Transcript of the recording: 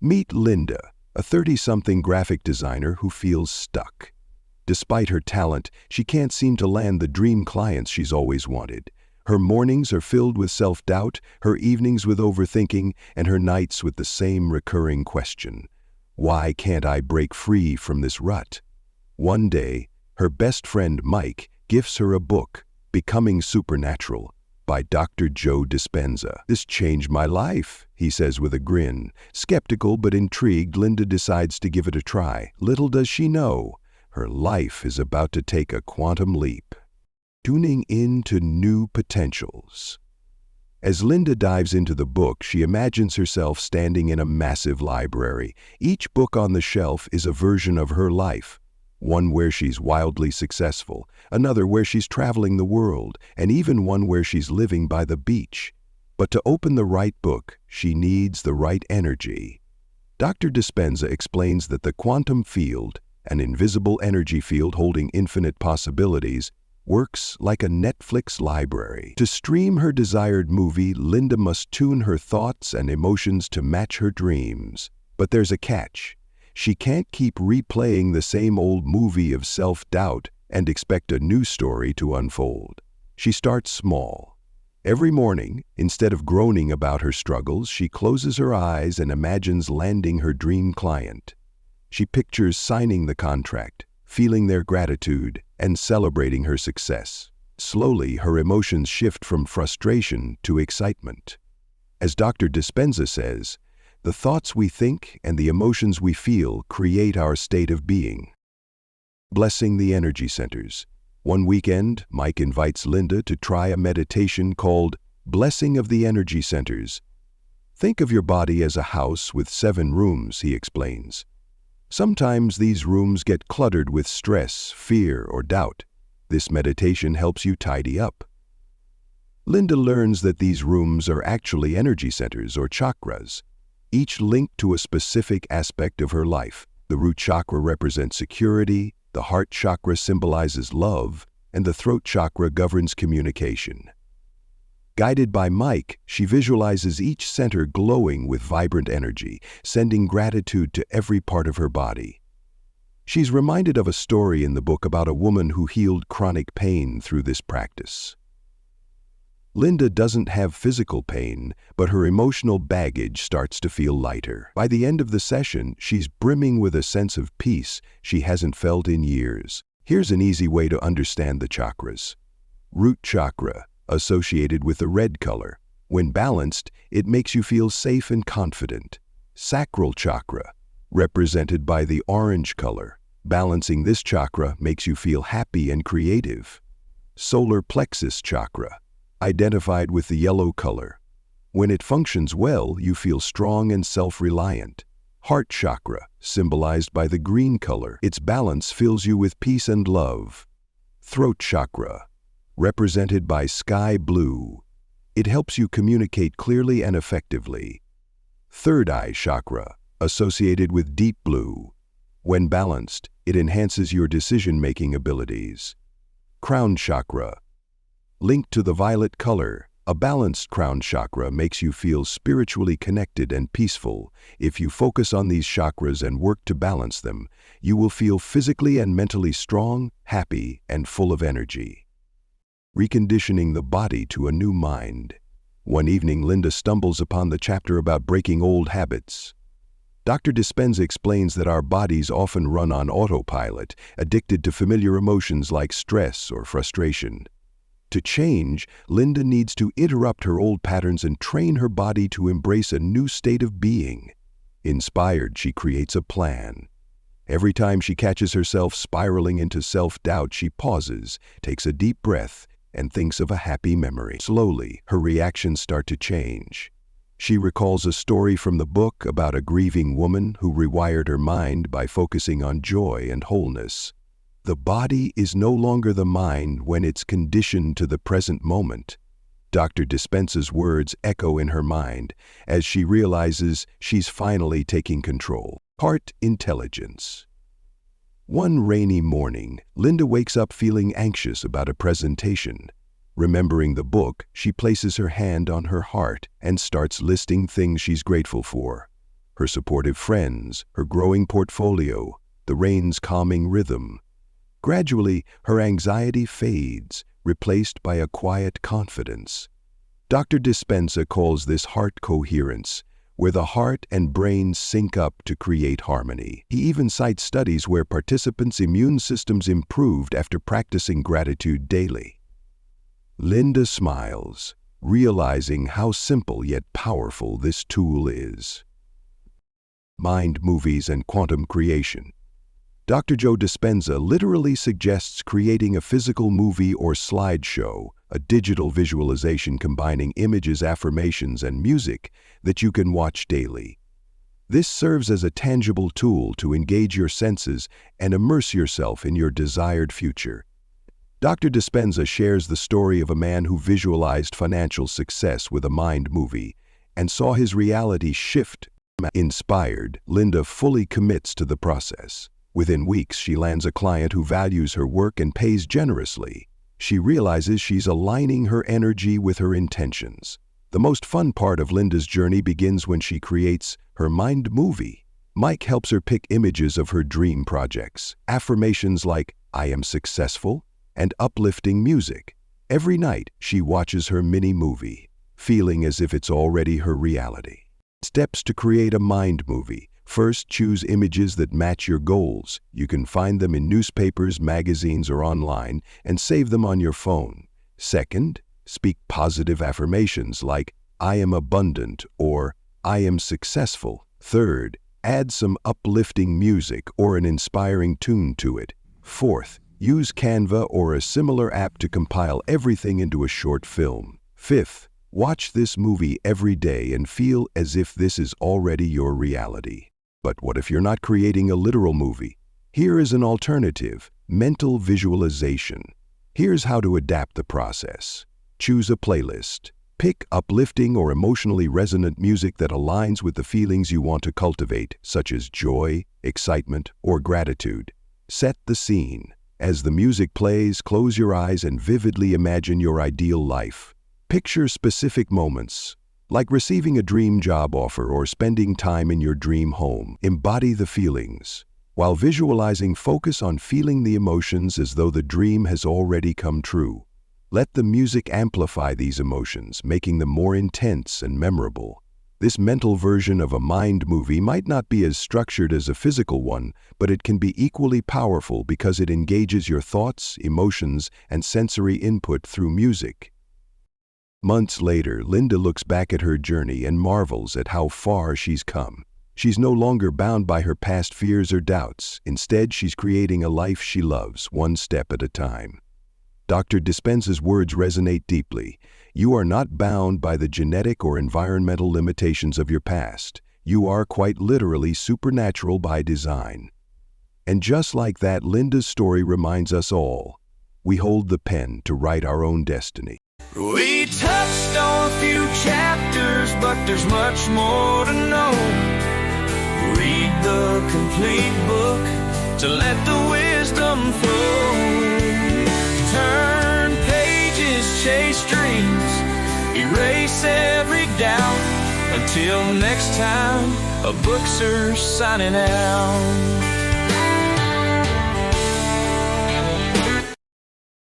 Meet Linda, a 30-something graphic designer who feels stuck. Despite her talent, she can't seem to land the dream clients she's always wanted. Her mornings are filled with self-doubt, her evenings with overthinking, and her nights with the same recurring question: why can't I break free from this rut? One day, her best friend Mike gifts her a book, Becoming Supernatural, by Dr. Joe Dispenza. "This changed my life," he says with a grin. Skeptical but intrigued, Linda decides to give it a try. Little does she know, her life is about to take a quantum leap. Tuning in to new potentials. As Linda dives into the book, she imagines herself standing in a massive library. Each book on the shelf is a version of her life. One where she's wildly successful, another where she's traveling the world, and even one where she's living by the beach. But to open the right book, she needs the right energy. Dr. Dispenza explains that the quantum field, an invisible energy field holding infinite possibilities, works like a Netflix library. To stream her desired movie, Linda must tune her thoughts and emotions to match her dreams. But there's a catch. She can't keep replaying the same old movie of self-doubt and expect a new story to unfold. She starts small. Every morning, instead of groaning about her struggles, she closes her eyes and imagines landing her dream client. She pictures signing the contract, feeling their gratitude, and celebrating her success. Slowly, her emotions shift from frustration to excitement. As Dr. Dispenza says, the thoughts we think and the emotions we feel create our state of being. Blessing the energy centers. One weekend, Mike invites Linda to try a meditation called Blessing of the Energy Centers. Think of your body as a house with 7 rooms, he explains. Sometimes these rooms get cluttered with stress, fear, or doubt. This meditation helps you tidy up. Linda learns that these rooms are actually energy centers or chakras, each linked to a specific aspect of her life. The root chakra represents security, the heart chakra symbolizes love, and the throat chakra governs communication. Guided by Mike, she visualizes each center glowing with vibrant energy, sending gratitude to every part of her body. She's reminded of a story in the book about a woman who healed chronic pain through this practice. Linda doesn't have physical pain, but her emotional baggage starts to feel lighter. By the end of the session, she's brimming with a sense of peace she hasn't felt in years. Here's an easy way to understand the chakras. Root chakra, associated with the red color. When balanced, it makes you feel safe and confident. Sacral chakra, represented by the orange color. Balancing this chakra makes you feel happy and creative. Solar plexus chakra, identified with the yellow color. When it functions well, you feel strong and self-reliant. Heart chakra, symbolized by the green color. Its balance fills you with peace and love. Throat chakra, represented by sky blue. It helps you communicate clearly and effectively. Third eye chakra, associated with deep blue. When balanced, it enhances your decision-making abilities. Crown chakra, linked to the violet color. A balanced crown chakra makes you feel spiritually connected and peaceful. If you focus on these chakras and work to balance them, you will feel physically and mentally strong, happy, and full of energy. Reconditioning the body to a new mind. One evening, Linda stumbles upon the chapter about breaking old habits. Dr. Dispenza explains that our bodies often run on autopilot, addicted to familiar emotions like stress or frustration. To change, Linda needs to interrupt her old patterns and train her body to embrace a new state of being. Inspired, she creates a plan. Every time she catches herself spiraling into self-doubt, she pauses, takes a deep breath, and thinks of a happy memory. Slowly, her reactions start to change. She recalls a story from the book about a grieving woman who rewired her mind by focusing on joy and wholeness. The body is no longer the mind when it's conditioned to the present moment. Dr. Dispenza's words echo in her mind as she realizes she's finally taking control. Heart intelligence. One rainy morning, Linda wakes up feeling anxious about a presentation. Remembering the book, she places her hand on her heart and starts listing things she's grateful for. her supportive friends, her growing portfolio, the rain's calming rhythm. Gradually, her anxiety fades, replaced by a quiet confidence. Dr. Dispenza calls this heart coherence, where the heart and brain sync up to create harmony. He even cites studies where participants' immune systems improved after practicing gratitude daily. Linda smiles, realizing how simple yet powerful this tool is. Mind movies and quantum creation. Dr. Joe Dispenza literally suggests creating a physical movie or slideshow, a digital visualization combining images, affirmations, and music that you can watch daily. This serves as a tangible tool to engage your senses and immerse yourself in your desired future. Dr. Dispenza shares the story of a man who visualized financial success with a mind movie and saw his reality shift. Inspired, Linda fully commits to the process. Within weeks, she lands a client who values her work and pays generously. She realizes she's aligning her energy with her intentions. The most fun part of Linda's journey begins when she creates her mind movie. Mike helps her pick images of her dream projects, affirmations like, "I am successful," and uplifting music. Every night, she watches her mini movie, feeling as if it's already her reality. Steps to create a mind movie. First, choose images that match your goals. You can find them in newspapers, magazines, or online, and save them on your phone. Second, speak positive affirmations like, "I am abundant," or "I am successful." Third, add some uplifting music or an inspiring tune to it. Fourth, use Canva or a similar app to compile everything into a short film. Fifth, watch this movie every day and feel as if this is already your reality. But what if you're not creating a literal movie? Here is an alternative: mental visualization. Here's how to adapt the process. Choose a playlist. Pick uplifting or emotionally resonant music that aligns with the feelings you want to cultivate, such as joy, excitement, or gratitude. Set the scene. As the music plays, close your eyes and vividly imagine your ideal life. Picture specific moments, like receiving a dream job offer or spending time in your dream home. Embody the feelings. While visualizing, focus on feeling the emotions as though the dream has already come true. Let the music amplify these emotions, making them more intense and memorable. This mental version of a mind movie might not be as structured as a physical one, but it can be equally powerful because it engages your thoughts, emotions, and sensory input through music. Months later, Linda looks back at her journey and marvels at how far she's come. She's no longer bound by her past fears or doubts. Instead, she's creating a life she loves, one step at a time. Dr. Dispenza's words resonate deeply. You are not bound by the genetic or environmental limitations of your past. You are quite literally supernatural by design. And just like that, Linda's story reminds us all, we hold the pen to write our own destiny. We touched on a few chapters, but there's much more to know. Read the complete book to let the wisdom flow. Turn pages, chase dreams, erase every doubt. Until next time, a bookser's signing out.